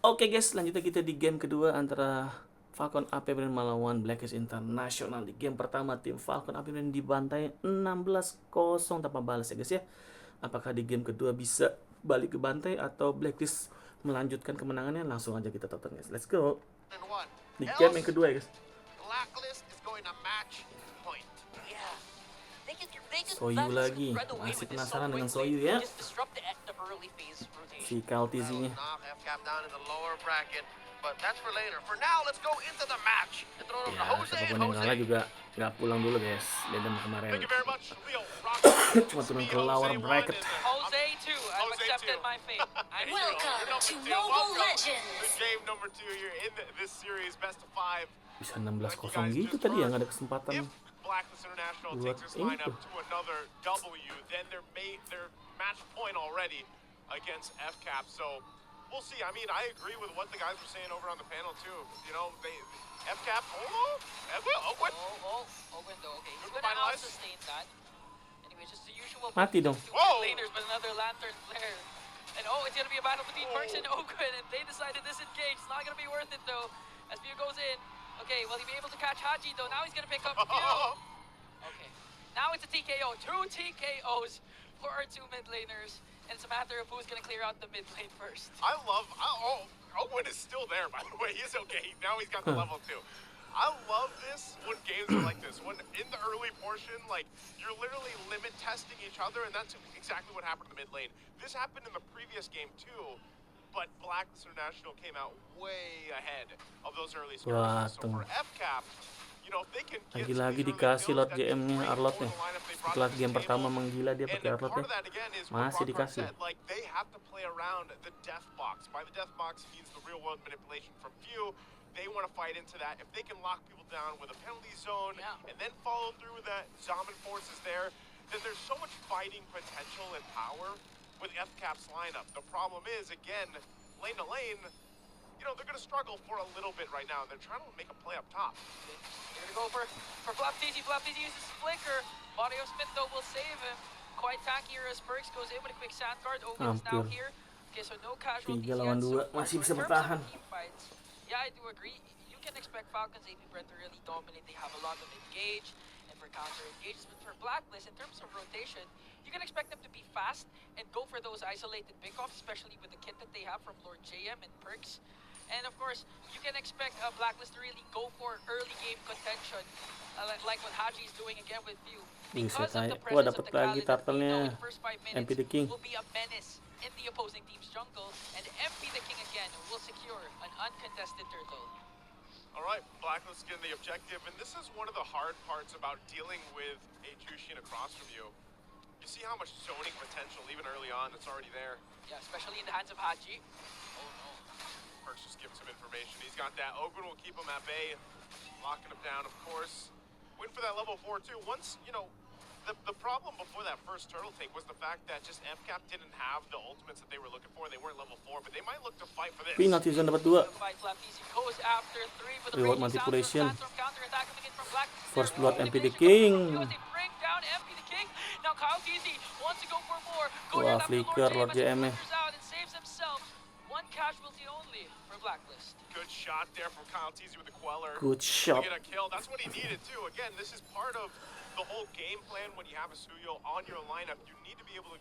Oke guys, lanjutnya kita di game kedua antara Falcon Apbren melawan Blacklist International. Di game pertama tim Falcon Apbren dibantai 16-0 tanpa balas ya guys ya. Apakah di game kedua bisa balik ke bantai atau Blacklist melanjutkan kemenangannya? Langsung aja kita tonton guys. Let's go. Di game yang kedua ya guys. Soyu lagi, masih penasaran dengan Soyu ya. Si Kaltizinya. Ya, siapapun yang kalah juga nggak pulang dulu guys. Beda sama kemarin. Cuma turun ke lower bracket. Bisa 16-0 gitu tadi ya, nggak ada kesempatan Blacklist International buat takes this lineup itu. to another W, then they're match point already against FCAP. So we'll see. I mean, I agree with what the guys were saying over on the panel too. You know, FCAP. Owen though. Okay, he's gonna out sustain that. Anyway, just the usual. Mati dong. Laners, but another lantern flare. And it's gonna be a battle between Perks and Ogun, and they decided this engage. It's not gonna be worth it though. As View goes in. Okay, will he be able to catch Haji though? Now he's gonna pick up View. Okay, now it's a TKO. 2 TKOs for our 2 mid laners, and it's a matter of who's gonna clear out the mid lane first. Owen is still there, by the way. He's okay. Now he's got the level 2. I love this when games are like this. When in the early portion, like, you're literally limit testing each other, and that's exactly what happened in the mid lane. This happened in the previous game too, but Blacklist International came out way ahead of those early skirmishes. So for FCAP, you know, if they can get Lagi-lagi dikasih Lord GM-nya Arlotnya. Setelah game pertama menggila dia pakai Arlotnya, masih dikasih. Like, they have to play around the death box. By the death box means the real world manipulation from View. They want to fight into that. If they can lock people down with a penalty zone and then follow through with that Zaman forces there, then there's so much fighting potential and power with FCAP's lineup. The problem is, again, lane to lane, you know, they're going to struggle for a little bit right now. They're trying to make a play up top. They're going to go for Flaptizi. Flaptizi uses Flicker. Mario Smith, though, will save him. Quite tankier as Perks goes in with a quick sand guard. Ogun is now here. Okay, so no casualties 3 lawan 2, masih bisa bertahan. Yeah, I do agree. You can expect Falcons Apbren to really dominate. They have a lot of engage and for counter engages. But for Blacklist, in terms of rotation, you can expect them to be fast and go for those isolated pickoffs, especially with the kit that they have from Lord JM and Perks. And of course, you can expect Blacklist to really go for early game contention, like what Haji is doing again with View. Because of the presence of the Khalid, the first 5 minutes will be a menace in the opposing team's jungle, and MP the King again will secure an uncontested turtle. Alright, Blacklist getting the objective, and this is one of the hard parts about dealing with a Jushin across from you. You see how much zoning potential, even early on, that's already there. Yeah, especially in the hands of Haji. Oh no. Perks just gives him information. He's got that. Ogun will keep him at bay, locking him down, of course. Win for that level 4 too. Once, you know, the problem before that first turtle take was the fact that just FCAP didn't have the ultimates that they were looking for. They weren't level 4, but they might look to fight for this. Penalty zone dapat 2. Reward manipulation. First blood MP the King. Wah, flicker Lord JM -nya. One casualty only for Blacklist. Good shot there from Kyle Teasy with the Queller. Good shot. Get a kill. That's what he needed too. Again, this is part of the whole game plan when you have a Suyo on your lineup. You need to be able to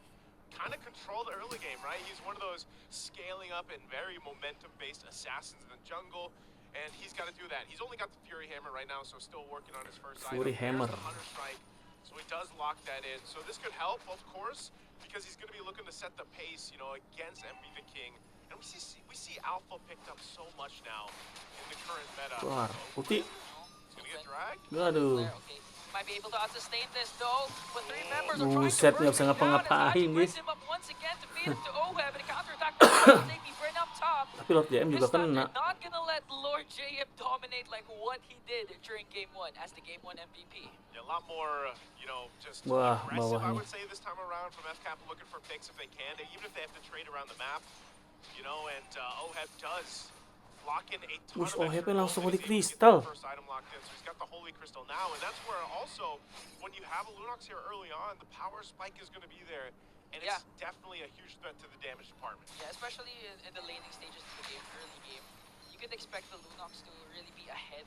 kind of control the early game, right? He's one of those scaling up and very momentum-based assassins in the jungle, and he's got to do that. He's only got the Fury Hammer right now, so still working on his first Fury Hammer. The Hunter Strike, so he does lock that in. So this could help, of course, because he's going to be looking to set the pace, you know, against MP the King. And we see Alpha picked up so much now in the current meta. Keluar, putih. He's going to get dragged. Aduh. Might be able to sustain this though. But 3 members are Buset, trying nggak bisa ngapa-ngapain guys. Tapi Lord JM juga kena. Not gonna let Lord JM dominate like what he did during game 1 as the game 1 MVP. Yeah, a lot more, you know, just Wah, aggressive, I bawahnya. would say, this time around from FCAP, looking for picks if they can, even if they have to trade around the map, you know, and OHEB does lock in a ton Push of OHEB extra langsung gold. Holy He's able to get Crystal. the first item locked in, so he's got the Holy Crystal now, and that's where also, when you have a Lunox here early on, the power spike is going to be there. and Yeah. it's definitely a huge threat to the damage department. Yeah, especially in the laning stages of the game, early game. You could expect the Lunox to really be ahead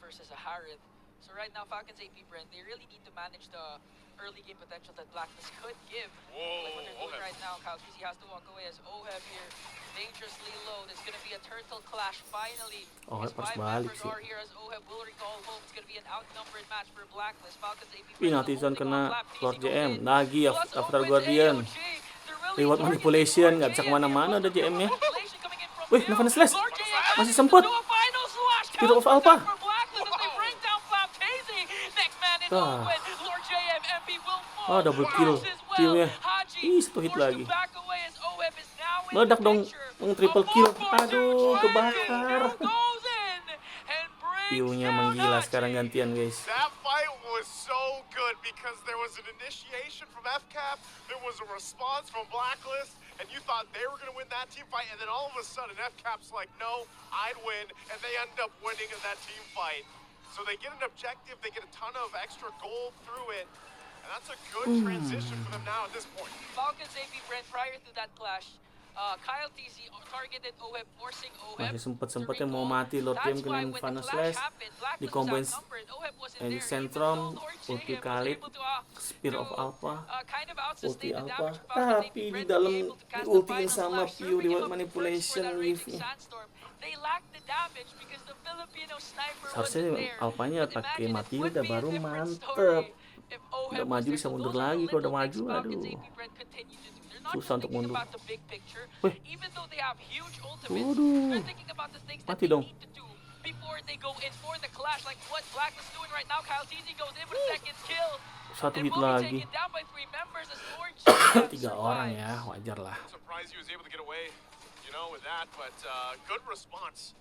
versus a Harith. So right now, Falcons Apbren, they really need to manage the early game potential that Blacklist could give. Like what they're doing right now, Kyle Tusi has to walk away as Oheb here, dangerously low. There's gonna be a turtle clash finally. Oh, His pas 5 balik members sih. are here as Oheb will recall home. It's gonna be an outnumbered match for Blacklist. Falcons Apbren Ih, the Natizon holding kena on flap. Lord TC goes JM. in. Lagi Plus Avatar Owen's Guardian. AOG. They're really Reward targeting manipulation, Lord nggak bisa JM. kemana-mana Plus udah the JM-nya. manipulation coming in from Wih, Fu. Novan's Slash. Lord JM Masih manages to sempet. do a final slash. Speed of Counter Alpha. attack for Blacklist as they bring down Flap Casey. Next man in Ah. Owen. Lord JM, MP will fall. Oh, double kill. As well. Killnya. Haji Ih, 1 hit forced to lagi. back away as Oheb is now in Meledak the dong. picture. Triple A kill. 4-4-2 Aduh, trap. kebakar. Q goes in and brings Piunya down menggila Haji. sekarang gantian, guys. That fight was so good because there was an initiation from FCAP, there was a response from Blacklist, and you thought they were going to win that team fight, and then all of a sudden FCAP's like, no, I'd win, and they end up winning in that team fight. So they get an objective, they get a ton of extra gold through it, and that's a good transition for them now at this point. Falcons Apbren prior to that clash. Kyle TC targeted Oheb, forcing Oheb Masih to sempet-sempetnya mau recall. mati Lord That's JM why kena when the Nirvana clash Slash. happened, Blacklist was Dikomboin outnumbered. Oheb wasn't Magic there, even Centrum, though Lord ulti JM was Khalid, able to, Spear of Alpha, kind of ulti out-sustain the Alpha. damage. Falcons Tapi Apbren di to dalam be able to cast the diultiin final sama slash, Piu serving reward him up first for manipulation that Raging wave-nya. Sandstorm. They lacked the damage because the Filipino sniper Seharusnya wasn't there. Alpanya But pakai imagine it would Matilda be a baru different mantep. story if Oheb Udah was maju there. bisa So mundur those are the lagi kalau udah little maju. things Falcons Aduh. Apbren continue to do. They're not Susah just untuk thinking mundur. about the big picture, Wih. even though they have huge ultimates. Waduh. They're thinking about the things that Mati they dong. need to do before they go in for the clash, like what Blacklist doing right now. Kyle TZ goes in with a second kill. 1 And hit will be lagi. taken down by 3 members as Lord JM 3 orang survives. ya, wajar lah. I'm surprised he was able to get away, with that, but good response.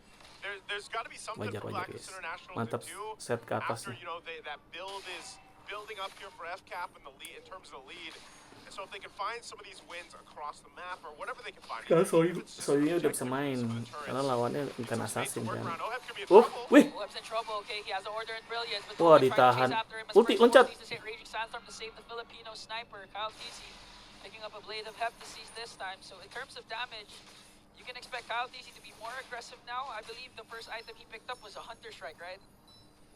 There's got to be something Wajar, for wajar, Blacklist guys. International Mantap to do set ke atas after, nih. that build is building up here for FCAP in the lead, in terms of the lead. And so if they can find some of these wins across the map or whatever they can find. Sekarang even if it's Soyunya udah bisa objective main for the turrets, karena lawannya ikan some space to assassin work kan. around. Oheb could be in Oh, trouble. wih, Oheb's in trouble, okay? He has the order and brilliance, but Wah, Oheb trying to ditahan. chase after him as Ulti, first loncat. needs to hit Raging Sandstorm to save the Filipino sniper. Kyle TC picking up a blade of Heptases this time. So in terms of damage, you can expect Kyle TC to be more aggressive now. I believe the first item he picked up was a Hunter Strike, right?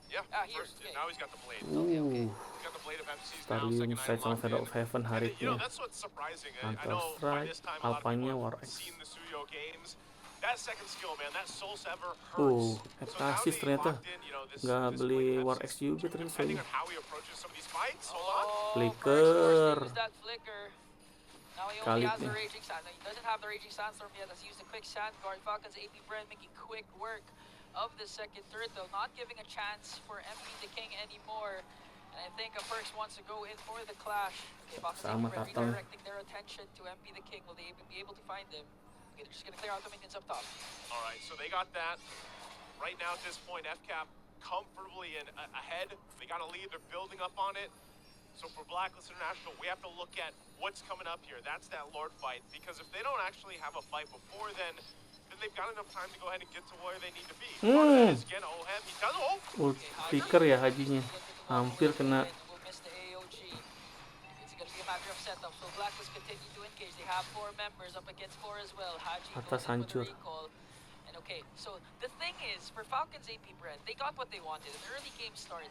Yeah, Here, first, okay. now he's got the blade. Uh, He's got the blade of MCs now, Stadium second Sight item sama locked Feather in. of Heaven And, Haritnya. that's what's surprising. I Counter know by Strike, this time a lot of Alpanya people War have X. seen the Suyo games. That second skill, man, that Soul Sever hurts. Oh, So now Heptasis they ternyata. locked in, this Nggak beli blade of War MCs. X juga ternyata Depending Soyu. on how he approaches some of these fights, hold on. Oh, Flicker. first use that flicker. Now he only Khalid has the nih. Raging Sandstorm. He doesn't have the Raging Sandstorm yet. Let's use the quick Sand Guard. Falcons Apbren making quick work of the second turtle, not giving a chance for MP the King anymore. And I think Perks wants to go in for the clash. Okay, Falcons Sama Apbren Tatal. redirecting their attention to MP the King. Will they even be able to find him? Okay, they're just gonna clear out the minions up top. All right, so they got that. Right now at this point, FCAP comfortably ahead. They got a lead. They're building up on it. So for Blacklist International, we have to look at what's coming up here. That's that Lord fight. Because if they don't actually have a fight before then they've got enough time to go ahead and get to where they need to be. Part of that is, again, Oheb, he does, Flicker ya hajinya. Hampir kena. Will miss the AOG. It's gonna be a matter of setup. So Blacklist continue to engage. They have 4 members up against 4 as well. Haji Atas goes in with a hancur. recall. And okay, so the thing is, for Falcons Apbren, they got what they wanted. An early game start.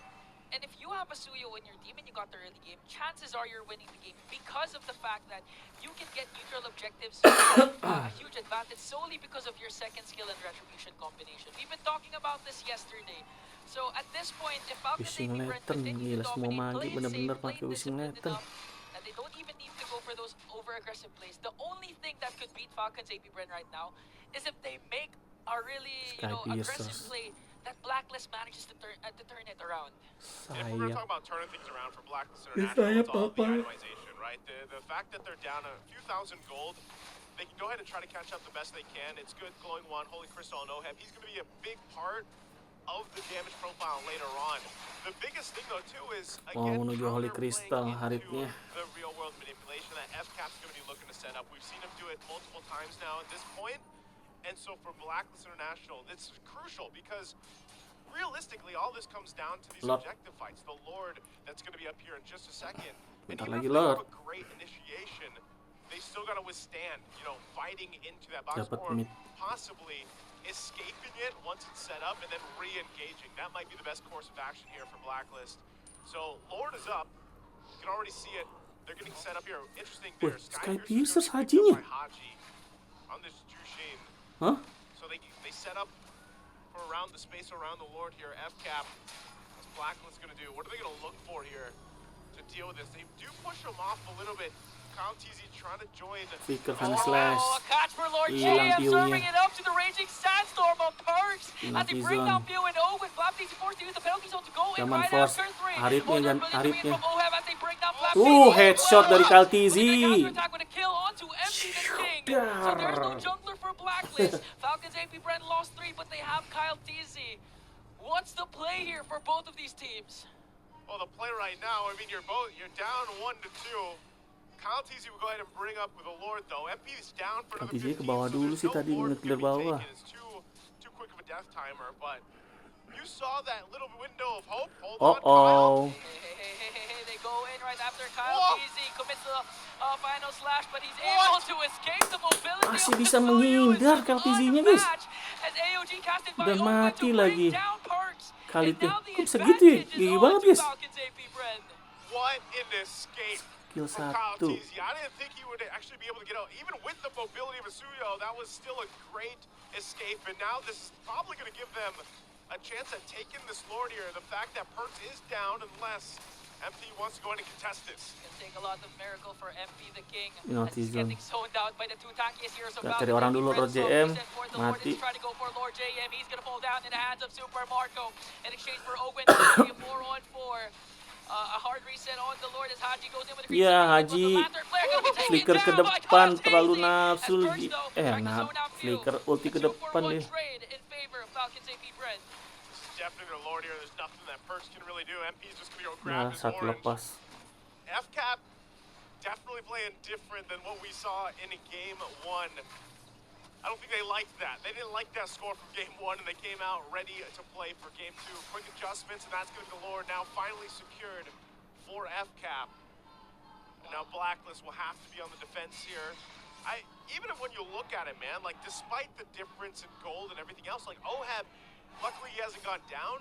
And if you have a Suyo in your team and you got the early game, chances are you're winning the game because of the fact that you can get neutral objectives a huge advantage solely because of your second skill and retribution combination. We've been talking about this yesterday. So at this point, if Falcons Wishing Apbren Lantern, continue gila to semua dominate, magi play it bener-bener safe, play pakai it Wishing disciplined Lantern. enough, and they don't even need to go for those over-aggressive plays. The only thing that could beat Falcons Apbren right now is if they make a really, aggressive Skypiercers. play that Blacklist manages to turn it around. If we're going to Sayap. talk about turning things around for Blacklist Ya, International, saya it's all the Papa. itemization, right? The fact that they're down a few thousand gold, they can go ahead and try to catch up the best they can. It's good. Glowing One, Holy Crystal, and Oheb. He's going to be a big part of the damage profile later on. The biggest thing, though, too, is, Mau again, menuju Holy counterplaying Crystal into Haritnya. the real-world manipulation that FCAP's going to be looking to set up. We've seen him do it multiple times now at this point. And so for Blacklist International, it's crucial because realistically, all this comes down to these Lord. objective fights. The Lord that's going to be up here in just a second. And Bentar even lagi, if they have Lord. a great initiation, they still got to withstand, you know, fighting into that box Dapat or mid. possibly escaping it once it's set up and then re-engaging. That might be the best course of action here for Blacklist. So Lord is up. You can already see it. They're getting set up here. Interesting Wih, there. Sky Piercer's Piercer gonna be picked up Hajinya. by Haji on this Jushin. Hah? So they set up for around the space around the Lord here. F-cap. What's Blacklist gonna do? What are they gonna look for here to deal with this? They do push him off a little bit. Kyle TZ trying to join. Flicker Fan Slash. Oh, a catch for Lord Hilang JM, serving view-nya. it up to the Raging Sandstorm on Perks. As they bring down Zone. Pew and O with Flap TZ forced to use the penalty zone to go in Zaman right force. after 3. Aritnya dan From Aritnya. Ohab as they bring down Flap Headshot dari Kyle TZ. Attack with a kill onto MC the King. So there's no jungler for Blacklist. Falcons Apbren lost 3, but they have Kyle TZ. What's the play here for both of these teams? Well, the play right now, I mean, you're down 1-2. Kyle TZ will go ahead and bring up with a Lord, though. MP is down for another 15, TZ ke bawah so dulu there's sih no tadi, Lord nge-clear gonna be bawah. taken. It's too quick of a death timer, but you saw that little window of hope. Hold on, Kyle. Hey, they go in right after Kyle Whoa. TZ commits the final slash, but he's able to escape the mobility Masih of the bisa Suyu. menghindar It's Kyle TZ-nya, guys. unmatched as AOG casted by Udah Owen mati to bring lagi. down Perks. Kali And itu. now the Kok bisa gitu ya? advantage is Gigi on banget, to guys. Falcons Apbren. What an escape Kill from Kyle 1. TZ. I didn't think he would actually be able to get out. Even with the mobility of Asuyo, that was still a great escape. And now this is probably going to give them a chance at taking this Lord here. The fact that Perks is down unless MP wants to go in and contest this. Can take a lot of miracle for MP the King. Not As he's season. getting zoned out by the two tankiest here. So Gak cari orang dulu, Lord JM. Mati. Trying to go for Lord JM. He's gonna fall down in the hands of Super Marco in exchange for Owen. A 4-on-4. A hard reset on the Lord as Haji goes in with a free Ya, kick, but Haji the Lantern Flare gonna be taken flicker ke down by depan, Kyle terlalu TZ. nafsu As lagi. Perks, though, trying to zone out Pew. Flicker ulti ke A depan 2-for-1 deh. trade in favor of Falcons Apbren. This is definitely the Lord here. There's nothing that Perks can really do. MP's just going to go Nah, grab his satu orange. lepas. F-cap definitely playing different than what we saw in game 1. I don't think they liked that. They didn't like that score from game 1, and they came out ready to play for game 2. Quick adjustments, and that's going to Lord now finally secured for F-cap. And now Blacklist will have to be on the defense here. Even when you look at it, man, like despite the difference in gold and everything else, like Ohab, luckily he hasn't gone down,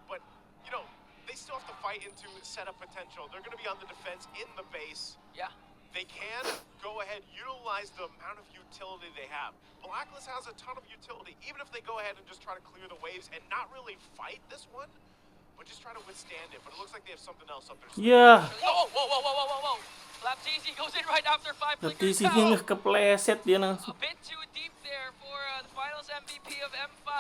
but you know, they still have to fight into setup potential. They're going to be on the defense in the base. Yeah. They can go ahead, utilize the amount of utility they have. Blacklist has a ton of utility, even if they go ahead and just try to clear the waves and not really fight this one, but just try to withstand it. But it looks like they have something else up their sleeve. Ya, Whoa. Flap TZ goes in right after 5 flickers TZ-nya down. nggak kepleset dia langsung. A bit too deep there for the finals MVP of M5.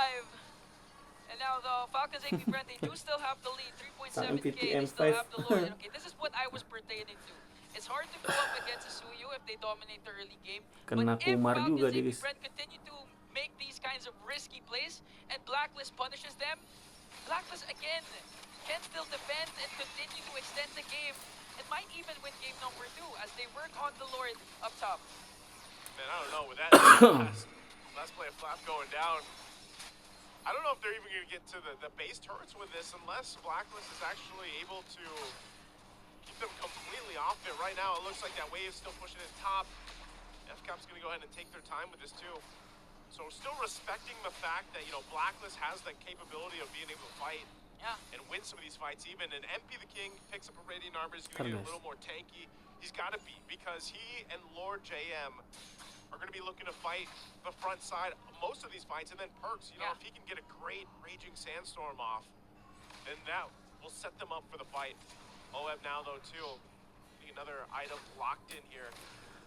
And now the Falcons Apbren, they do still have the lead, 3.7k. They still have the Lord. And okay, this is what I was pertaining to. It's hard to go up against a Suyu if they dominate the early game. Kena But if Kumar juga Falcons dia, guys. Apbren continue to make these kinds of risky plays and Blacklist punishes them, Blacklist again can still defend and continue to extend the game. It might even win game number 2 as they work on the Lord up top. Man, I don't know, with that last play of Flap going down, I don't know if they're even going to get to the base turrets with this unless Blacklist is actually able to keep them completely off it. Right now, it looks like that wave's still pushing it top. F-cap's going to go ahead and take their time with this too. So still respecting the fact that, you know, Blacklist has that capability of being able to fight and win some of these fights even. And MP the King picks up a Radiant Armor. He's going to get a little more tanky. He's got to be, because he and Lord JM are going to be looking to fight the front side of most of these fights. And then Perks, you know, if he can get a great Raging Sandstorm off, then that will set them up for the fight. Ohab now, though, too. Another item locked in here.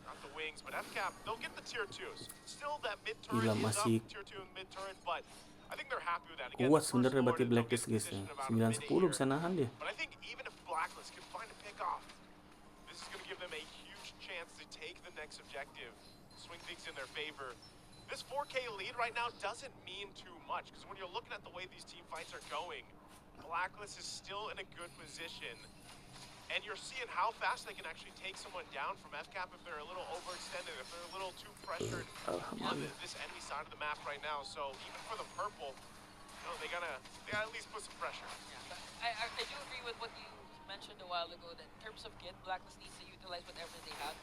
Not the wings, but F-cap, they'll get the tier 2s. Still that mid-turret is up, tier 2 and mid-turret, but I think they're happy with that. Again, Kuat sebenarnya berarti Blacklist, guys. 9-10 bisa nahan dia. But I think even if Blacklist can find a pick off, this is going to give them a huge chance to take the next objective, swing things in their favor. This 4K lead right now doesn't mean too much, because when you're looking at the way these team fights are going, Blacklist is still in a good position. And you're seeing how fast they can actually take someone down from F-cap if they're a little overextended, if they're a little too pressured on this enemy side of the map right now. So even for the purple, you know, they gotta at least put some pressure. Yeah, I do agree with what you mentioned a while ago that in terms of kit, Blacklist needs to utilize whatever they have.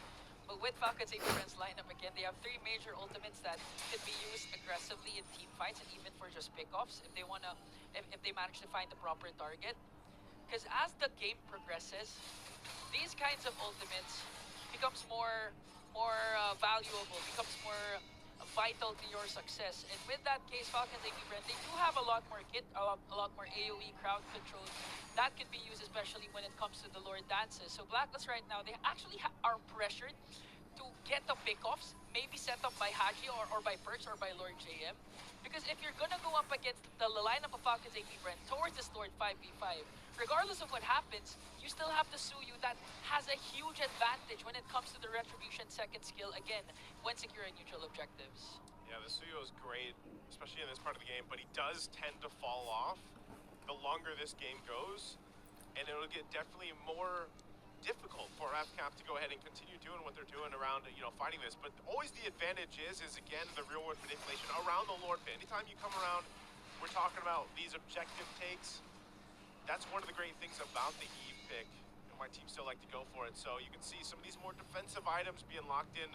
But with Falcons Apbren's lineup again, they have 3 major ultimates that can be used aggressively in team fights and even for just pickoffs if they wanna, if they manage to find the proper target. Because as the game progresses, these kinds of ultimates becomes more valuable, becomes more vital to your success. And with that case, Falcons Apbren, they do have a lot more kit, a lot more AoE crowd control that can be used, especially when it comes to the Lord dances. So Blacklist right now, they actually are pressured to get the pickoffs, maybe set up by Haji or by Perks or by Lord JM. Because if you're gonna go up against the lineup of Falcons Apbren towards this Lord 5v5, regardless of what happens, you still have the Suyu that has a huge advantage when it comes to the Retribution second skill, again, when securing neutral objectives. Yeah, the Suyo is great, especially in this part of the game, but he does tend to fall off the longer this game goes, and it'll get definitely more difficult for FCAP to go ahead and continue doing what they're doing around, fighting this. But always the advantage is again, the real world manipulation around the Lord pit. Anytime you come around, we're talking about these objective takes. That's one of the great things about the Eve pick, and my team still like to go for it. So you can see some of these more defensive items being locked in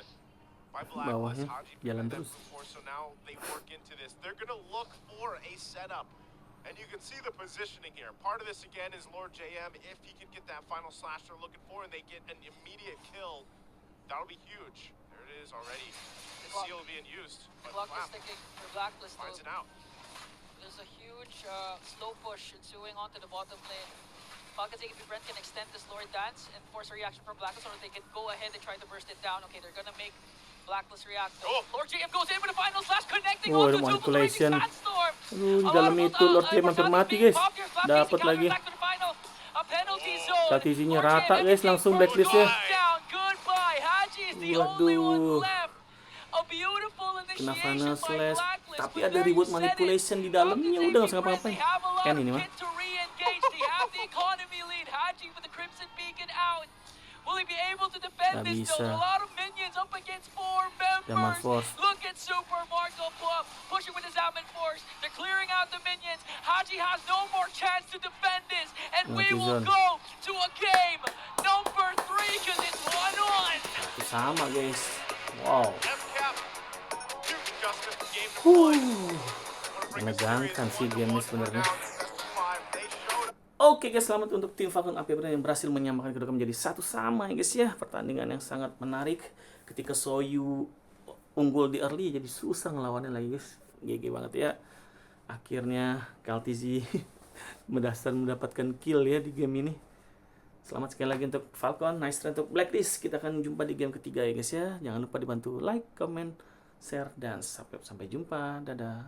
by Blacklist. Haji jalan them terus. before, so now they work into this. They're gonna look for a setup. And you can see the positioning here. Part of this, again, is Lord JM. If he can get that final slash they're looking for and they get an immediate kill, that'll be huge. There it is already. The seal being used. The But clock is Flap ticking for Blacklist. finds it Though. out. There's a huge slow push ensuing onto the bottom lane. Falcons Apbren can extend this Lord dance and force a reaction from Blacklist, or they can go ahead and try to burst it down. Okay, they're gonna make Blacklist react. Oh. Lord JM goes in with the final slash, connecting Oh, onto ada two manipulation. Sandstorm. Aduh, di dalam itu Lord JM hampir mati, guys. Dapat lagi. Stratisinya rata, guys. Langsung blacklistnya. Waduh. Kena final slash. Tapi ada reward manipulation di dalamnya. Udah nggak usah ngapa-ngapain. Kan ini mah. Will he be able to defend Nggak this bisa. though? A lot of minions up against 4 Zaman members. force. Look at Super Marco Plum pushing with his Zaman Force. They're clearing out the minions. Haji has no more chance to defend this. And we will Netizen. go to a game number 3 because it's 1-1. Itu sama, guys. Wow. FCAP, huge adjustment from game to play. Menegangkan sih game ini sebenarnya. They showed Oke guys, selamat untuk tim Falcon Apbren yang berhasil menyamakan kedua menjadi 1-1 ya guys ya. Pertandingan yang sangat menarik. Ketika Soyu unggul di early jadi susah ngelawannya lagi guys. GG banget ya. Akhirnya Kaltizi mendapatkan kill ya di game ini. Selamat sekali lagi untuk Falcon. Nice try untuk Blacklist. Kita akan jumpa di game ketiga ya guys ya. Jangan lupa dibantu like, comment, share, dan subscribe. Sampai jumpa. Dadah.